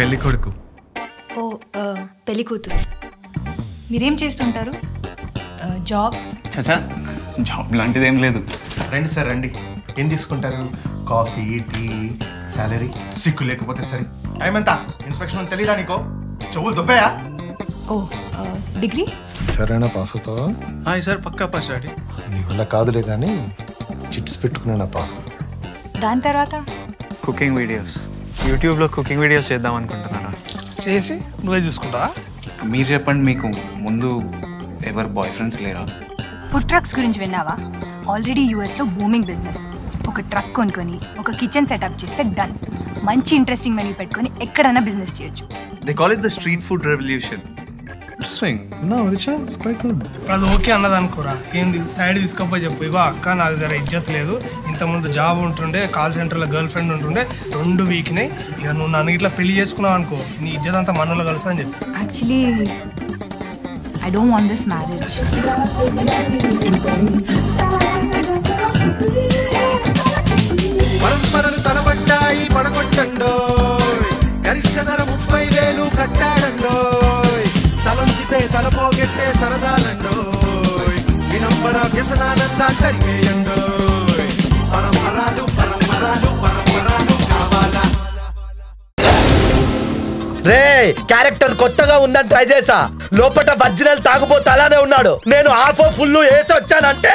పెళ్లి కొడుకు. ఓ పెళ్లి కూతురు. మీరేం చేస్తుంటారు? జాబ్? చచా, జాబ్ లాంటిది ఏం లేదు. రండి సార్ రండి. ఏం తీసుకుంటారు? Coffee, tea, salary? సిక్కు లేకపోతే సరే. టైం ఎంత? ఇన్స్పెక్షన్ తెలీదా నీకో? చెవులు దుబ్బయా? ఓ డిగ్రీ? సరేనా పాస్ అవుతావా? హాయ్ సార్, పక్కా పాస్ డాడీ. నీ వల్ల కాదులే కానీ చిట్స్ పెట్టుకునే నా పాస్. దాని తర్వాత కుకింగ్ వీడియోస్, యూట్యూబ్లో కుకింగ్ వీడియోస్ చేద్దాం అనుకుంటున్నారా? చేసి నువ్వే చూసుకుంటావా? మీరు చెప్పండి, మీకు ముందు ఎవరు బాయ్ ఫ్రెండ్స్ లేరా? ఫుడ్ ట్రక్స్ గురించి విన్నావా? ఆల్రెడీ యూఎస్లో బూమింగ్ బిజినెస్. ఒక ట్రక్ కొనుక్కొని ఒక కిచెన్ సెటప్ చేస్తే డన్. మంచి ఇంట్రెస్టింగ్ మెనూ పెట్టుకొని ఎక్కడైనా బిజినెస్ చేయొచ్చు. They call it the street food revolution. Interesting. No Richa it's quite good. అది ఓకే అన్నది అనుకోరా, ఏంది సైడ్ తీసుకోపోయి చెప్పు. ఇగో అక్క, నాకు జర ఇజ్జత్ లేదు. ఇంతకుముందు జాబ్ ఉంటుండే, కాల్ సెంటర్లో గర్ల్ ఫ్రెండ్ ఉంటుండే, 2 వీక్నాయి. ఇక నువ్వు నన్ను ఇట్లా పెళ్లి చేసుకున్నావు అనుకో, నీ ఇజ్జత్ అంతా మనలో కలుస్తా అని చెప్పి. Actually I don't want this marriage. పరంపరలు తలబడ్డాయి పడగొట్టండో, గరిష్ట ధర 30,000 కట్టాడండో, తలంచితే తలపోగెట్టే సరదాలండో, వినంబర వ్యసనానందా తరిమేయండో. పరంపరాలు పరంపరాలు పరంపరాలు కావాలా? రే క్యారెక్టర్ కొత్తగా ఉందని ట్రై చేసా, లోపల ఒరిజినల్ తాగుబోతు అలానే ఉన్నాడు. నేను హాఫ్ ఫుల్ వేసి వచ్చానంటే